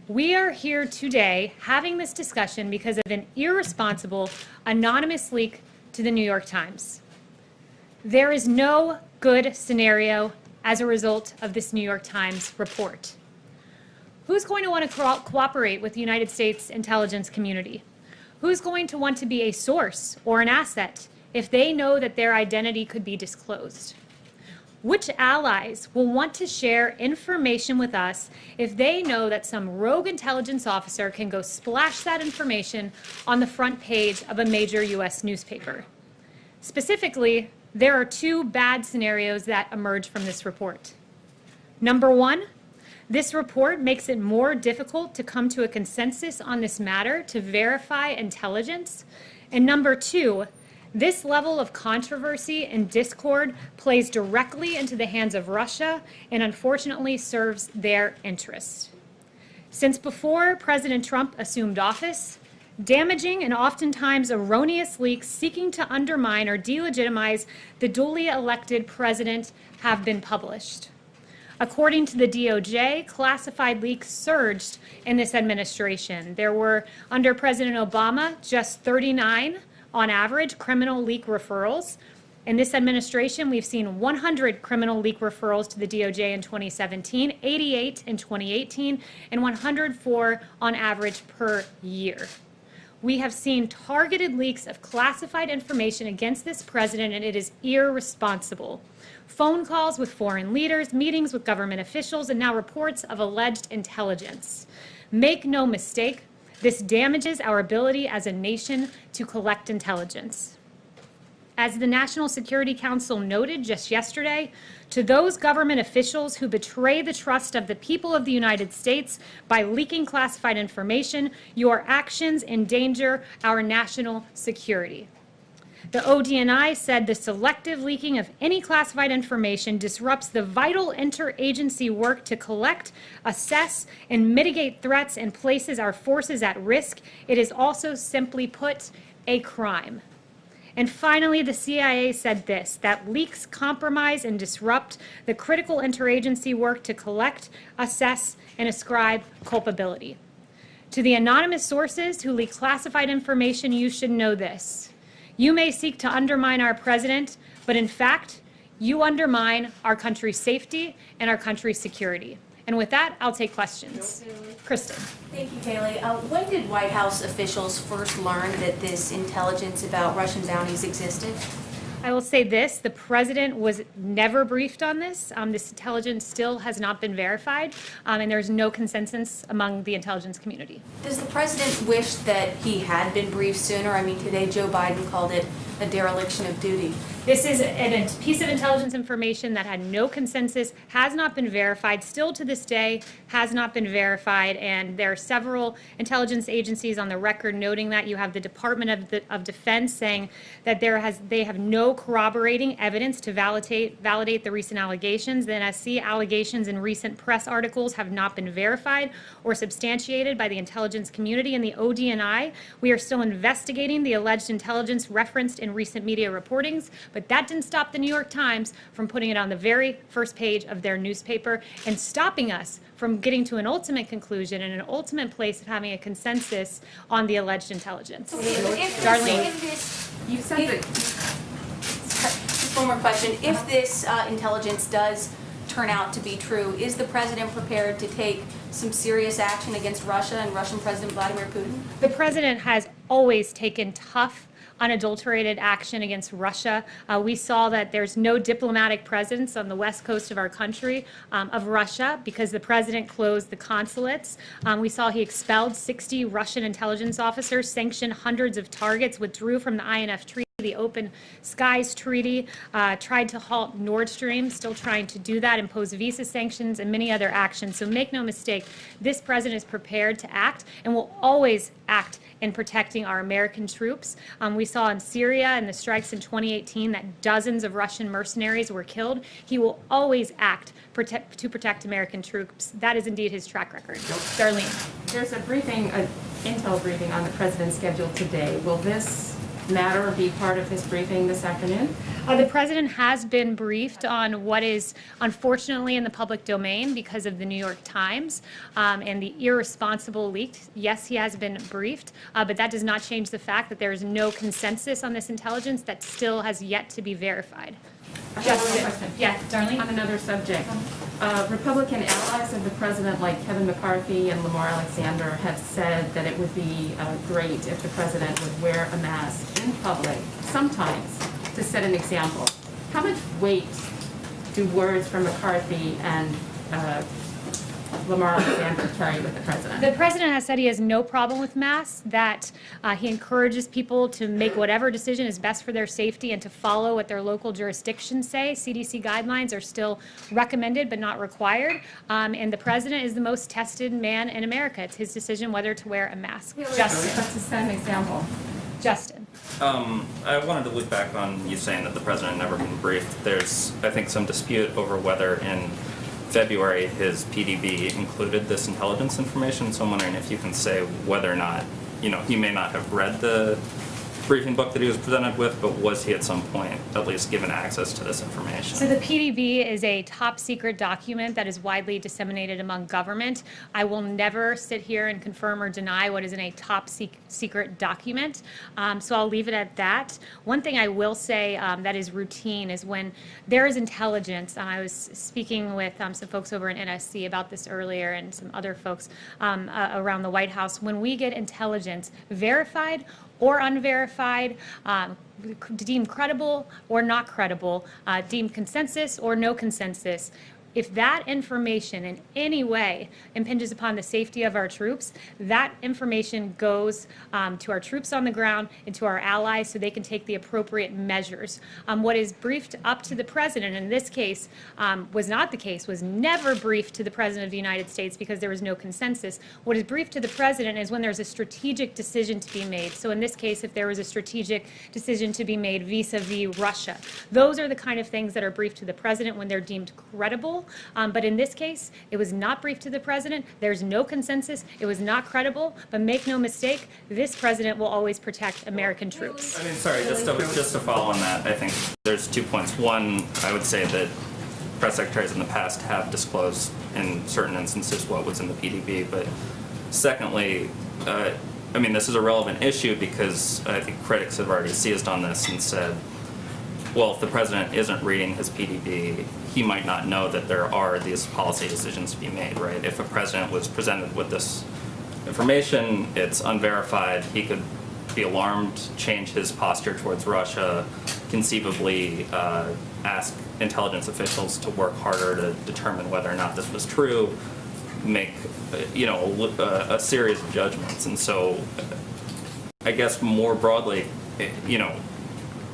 We are here today having this discussion because of an irresponsible, anonymous leak to the New York Times. There is no good scenario as a result of this New York Times report. Who's going to want to cooperate with the United States intelligence community? Who's going to want to be a source or an asset if they know that their identity could be disclosed? Which allies will want to share information with us if they know that some rogue intelligence officer can go splash that information on the front page of a major U.S. newspaper? Specifically, there are two bad scenarios that emerge from this report. Number one, this report makes it more difficult to come to a consensus on this matter to verify intelligence. And number two, this level of controversy and discord plays directly into the hands of Russia and unfortunately serves their interests. Since before President Trump assumed office, damaging and oftentimes erroneous leaks seeking to undermine or delegitimize the duly elected president have been published. According to the DOJ, classified leaks surged in this administration. There were, under President Obama, just 39 on average criminal leak referrals. In this administration, we've seen 100 criminal leak referrals to the DOJ in 2017, 88 in 2018, and 104 on average per year. We have seen targeted leaks of classified information against this president, and it is irresponsible. Phone calls with foreign leaders, meetings with government officials, and now reports of alleged intelligence. Make no mistake, this damages our ability as a nation to collect intelligence. As the National Security Council noted just yesterday, to those government officials who betray the trust of the people of the United States by leaking classified information, your actions endanger our national security. The ODNI said the selective leaking of any classified information disrupts the vital interagency work to collect, assess, and mitigate threats and places our forces at risk. It is also, simply put, a crime. And finally, the CIA said this, that leaks compromise and disrupt the critical interagency work to collect, assess, and ascribe culpability. To the anonymous sources who leak classified information, you should know this. You may seek to undermine our president, but in fact, you undermine our country's safety and our country's security. And with that, I'll take questions. Kristen. Thank you, Kayleigh. When did White House officials first learn that this intelligence about Russian bounties existed? I will say this, the president was never briefed on this. This intelligence still has not been verified, and there's no consensus among the intelligence community. Does the president wish that he had been briefed sooner? I mean, today Joe Biden called it a dereliction of duty. This is a piece of intelligence information that had no consensus, has not been verified, still to this day has not been verified, and there are several intelligence agencies on the record noting that. You have the Department of Defense saying that they have no corroborating evidence to validate the recent allegations. The NSC allegations in recent press articles have not been verified or substantiated by the intelligence community. And the ODNI, we are still investigating the alleged intelligence referenced in recent media reportings, but that didn't stop the New York Times from putting it on the very first page of their newspaper and stopping us from getting to an ultimate conclusion and an ultimate place of having a consensus on the alleged intelligence. Darlene. You said that. Just one more question. If this intelligence does turn out to be true, is the president prepared to take some serious action against Russia and Russian President Vladimir Putin? The president has always taken tough, unadulterated action against Russia. We saw that there's no diplomatic presence on the west coast of our country of Russia because the president closed the consulates. We saw he expelled 60 Russian intelligence officers, sanctioned hundreds of targets, withdrew from the INF Treaty, the Open Skies Treaty, tried to halt Nord Stream, still trying to do that, impose visa sanctions and many other actions. So make no mistake, this president is prepared to act and will always act in protecting our American troops. We saw in Syria and the strikes in 2018 that dozens of Russian mercenaries were killed. He will always act to protect American troops. That is indeed his track record. Darlene. There's a briefing, an intel briefing on the president's schedule today. Will this matter be part of his briefing this afternoon? The president has been briefed on what is unfortunately in the public domain because of the New York Times and the irresponsible leak. Yes, he has been briefed, but that does not change the fact that there is no consensus on this intelligence that still has yet to be verified. I have one question. Yeah, Darlene? On another subject, Republican allies of the president, like Kevin McCarthy and Lamar Alexander, have said that it would be great if the president would wear a mask in public, sometimes, to set an example. How much weight do words from McCarthy and Lamar Alexander carry with the president? The president has said he has no problem with masks, that he encourages people to make whatever decision is best for their safety and to follow what their local jurisdictions say. CDC guidelines are still recommended but not required. And the president is the most tested man in America. It's his decision whether to wear a mask. Justin. But to set an example. Justin. I wanted to loop back on you saying that the president never been briefed. There's, I think, some dispute over whether in February his PDB included this intelligence information, so I'm wondering if you can say whether or not, he may not have read the briefing book that he was presented with, but was he at some point at least given access to this information? So the PDB is a top secret document that is widely disseminated among government. I will never sit here and confirm or deny what is in a top secret document, so I'll leave it at that. One thing I will say that is routine is when there is intelligence. I was speaking with some folks over in NSC about this earlier and some other folks around the White House. When we get intelligence verified or unverified, deemed credible or not credible, deemed consensus or no consensus, if that information in any way impinges upon the safety of our troops, that information goes to our troops on the ground and to our allies so they can take the appropriate measures. What is briefed up to the president in this case was not the case, was never briefed to the president of the United States because there was no consensus. What is briefed to the president is when there's a strategic decision to be made. So in this case, if there was a strategic decision to be made vis-a-vis Russia, those are the kind of things that are briefed to the president when they're deemed credible. But in this case, it was not briefed to the president. There's no consensus. It was not credible. But make no mistake, this president will always protect American troops. I mean, sorry, just to follow on that, I think there's 2 points. One, I would say that press secretaries in the past have disclosed in certain instances what was in the PDB. But secondly, I mean, this is a relevant issue because I think critics have already seized on this and said, well, if the president isn't reading his PDB, he might not know that there are these policy decisions to be made, right? If a president was presented with this information, it's unverified, he could be alarmed, change his posture towards Russia, conceivably ask intelligence officials to work harder to determine whether or not this was true, make a series of judgments. And so I guess more broadly,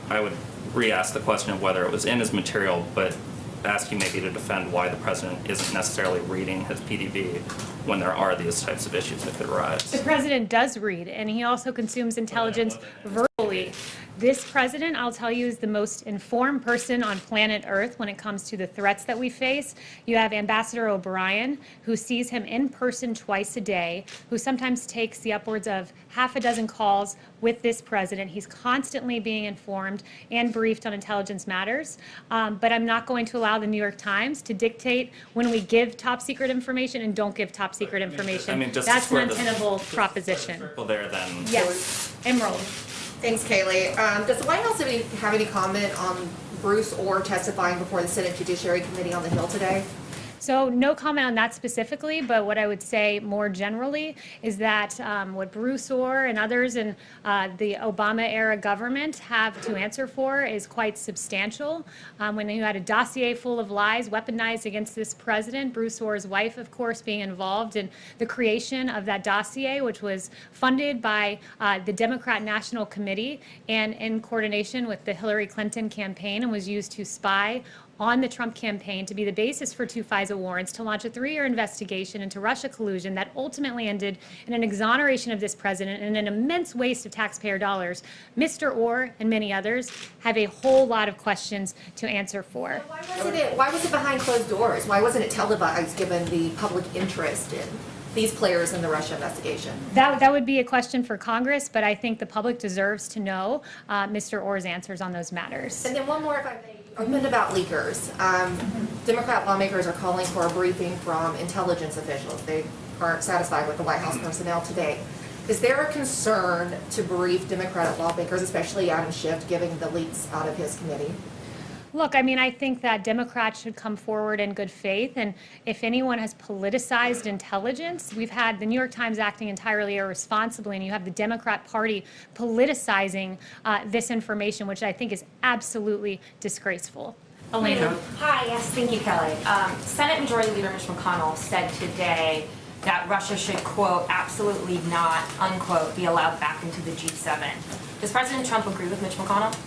I would re-ask the question of whether it was in his material, but ask you maybe to defend why the president isn't necessarily reading his PDB when there are these types of issues that could arise. The president does read, and he also consumes intelligence verbally. This president, I'll tell you, is the most informed person on planet Earth when it comes to the threats that we face. You have Ambassador O'Brien, who sees him in person twice a day, who sometimes takes the upwards of half a dozen calls with this president. He's constantly being informed and briefed on intelligence matters. But I'm not going to allow the New York Times to dictate when we give top secret information and don't give top secret information. That's an untenable proposition. Well, there then. Yes. Emerald. Thanks, Kayleigh. Does the White House have any comment on Bruce Orr testifying before the Senate Judiciary Committee on the Hill today? So no comment on that specifically, but what I would say more generally is that what Bruce Orr and others in the Obama-era government have to answer for is quite substantial. When you had a dossier full of lies weaponized against this president, Bruce Orr's wife, of course, being involved in the creation of that dossier, which was funded by the Democrat National Committee and in coordination with the Hillary Clinton campaign, and was used to spy on the Trump campaign to be the basis for 2 FISA warrants, to launch a 3-year investigation into Russia collusion that ultimately ended in an exoneration of this president and an immense waste of taxpayer dollars. Mr. Orr and many others have a whole lot of questions to answer for. Why was it behind closed doors? Why wasn't it televised given the public interest in these players in the Russia investigation? That would be a question for Congress, but I think the public deserves to know Mr. Orr's answers on those matters. And then one more, if I may. Opened about leakers. Democrat lawmakers are calling for a briefing from intelligence officials. They aren't satisfied with the White House personnel today. Is there a concern to brief Democratic lawmakers, especially Adam Schiff, giving the leaks out of his committee? Look, I mean, I think that Democrats should come forward in good faith, and if anyone has politicized intelligence, we've had the New York Times acting entirely irresponsibly, and you have the Democrat Party politicizing this information, which I think is absolutely disgraceful. Elena. Hi, yes, thank you, Kelly. Senate Majority Leader Mitch McConnell said today that Russia should, quote, absolutely not, unquote, be allowed back into the G7. Does President Trump agree with Mitch McConnell?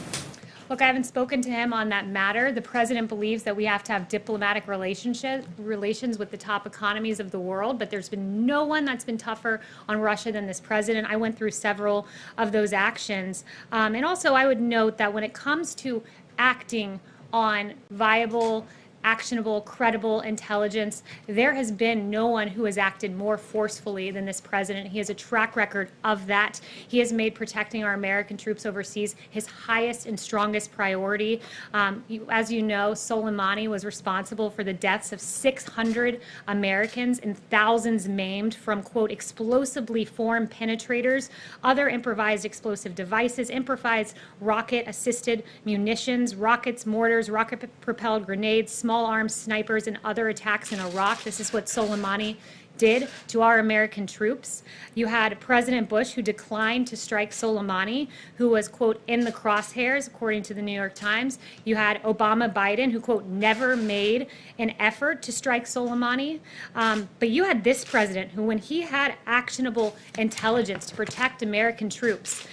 Look, I haven't spoken to him on that matter. The president believes that we have to have diplomatic relations with the top economies of the world, but there's been no one that's been tougher on Russia than this president. I went through several of those actions. And also, I would note that when it comes to acting on viable, actionable, credible intelligence, there has been no one who has acted more forcefully than this president. He has a track record of that. He has made protecting our American troops overseas his highest and strongest priority. As you know, Soleimani was responsible for the deaths of 600 Americans and thousands maimed from, quote, explosively formed penetrators, other improvised explosive devices, improvised rocket-assisted munitions, rockets, mortars, rocket-propelled grenades, small arms snipers, and other attacks in Iraq. This is what Soleimani did to our American troops. You had President Bush, who declined to strike Soleimani, who was, quote, in the crosshairs, according to the New York Times. You had Obama Biden, who, quote, never made an effort to strike Soleimani. But you had this president, who, when he had actionable intelligence to protect American troops,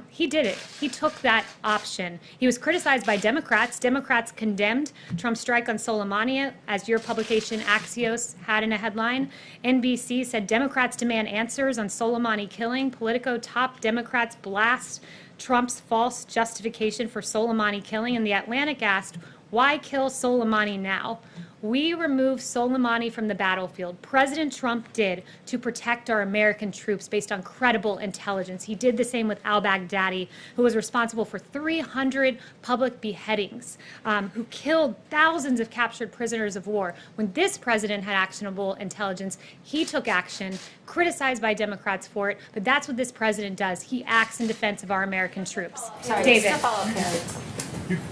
he did it. He took that option. He was criticized by Democrats. Democrats condemned Trump's strike on Soleimani, as your publication Axios had in a headline. NBC said Democrats demand answers on Soleimani killing. Politico top Democrats blast Trump's false justification for Soleimani killing. And The Atlantic asked, why kill Soleimani now? We removed Soleimani from the battlefield. President Trump did to protect our American troops based on credible intelligence. He did the same with al-Baghdadi, who was responsible for 300 public beheadings, who killed thousands of captured prisoners of war. When this president had actionable intelligence, he took action, criticized by Democrats for it, but that's what this president does. He acts in defense of our American troops. Sorry, David. just a follow-up, Kelly.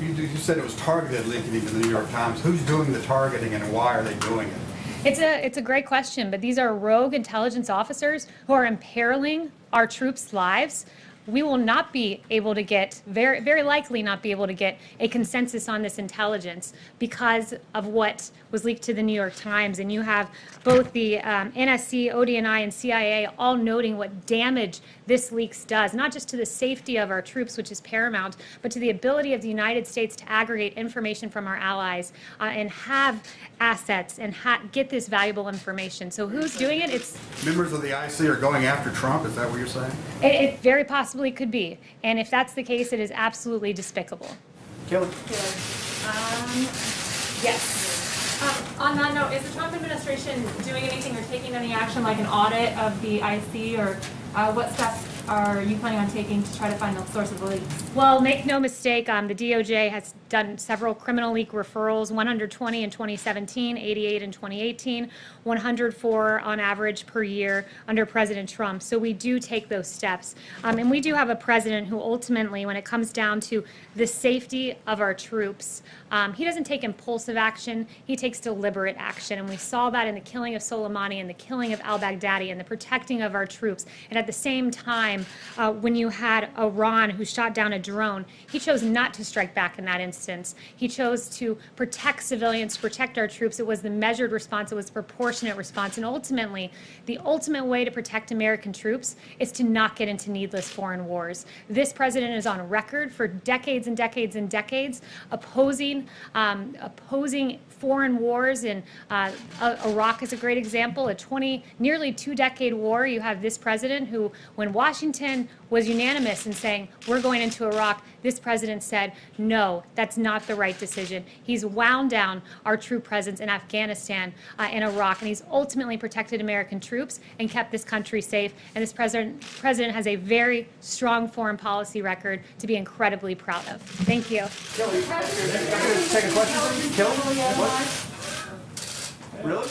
You said it was targeted leaking into the New York Times. Who's doing the targeting and why are they doing it? It's a great question, but these are rogue intelligence officers who are imperiling our troops' lives. We will not be able to get, very likely not be able to get a consensus on this intelligence because of what was leaked to the New York Times. And you have both the NSC, ODNI, and CIA all noting what damage this leaks does, not just to the safety of our troops, which is paramount, but to the ability of the United States to aggregate information from our allies and have assets and get this valuable information. So who's doing it? It's Members of the IC are going after Trump, is that what you're saying? it very possibly could be. And if that's the case, it is absolutely despicable. Kelly? Yes. On that note, is the Trump administration doing anything or taking any action like an audit of the IC, or what steps are you planning on taking to try to find the source of the leaks? Well, make no mistake, the DOJ has done several criminal leak referrals, 120 in 2017, 88 in 2018, 104 on average per year under President Trump. So we do take those steps. And we do have a president who ultimately, when it comes down to the safety of our troops, he doesn't take impulsive action, he takes deliberate action. And we saw that in the killing of Soleimani and the killing of al-Baghdadi and the protecting of our troops. And at the same time, when you had Iran who shot down a drone, he chose not to strike back in that instance. He chose to protect civilians, to protect our troops. It was the measured response, it was the proportionate response. And ultimately, the ultimate way to protect American troops is to not get into needless foreign wars. This president is on record for decades and decades and decades opposing foreign wars. And Iraq is a great example, a nearly 2-decade war. You have this president who, when Washington Washington was unanimous in saying, we're going into Iraq, this president said, no, that's not the right decision. He's wound down our troop presence in Afghanistan and Iraq, and he's ultimately protected American troops and kept this country safe. And this president has a very strong foreign policy record to be incredibly proud of. Thank you. Take a question. Kill? What? Really?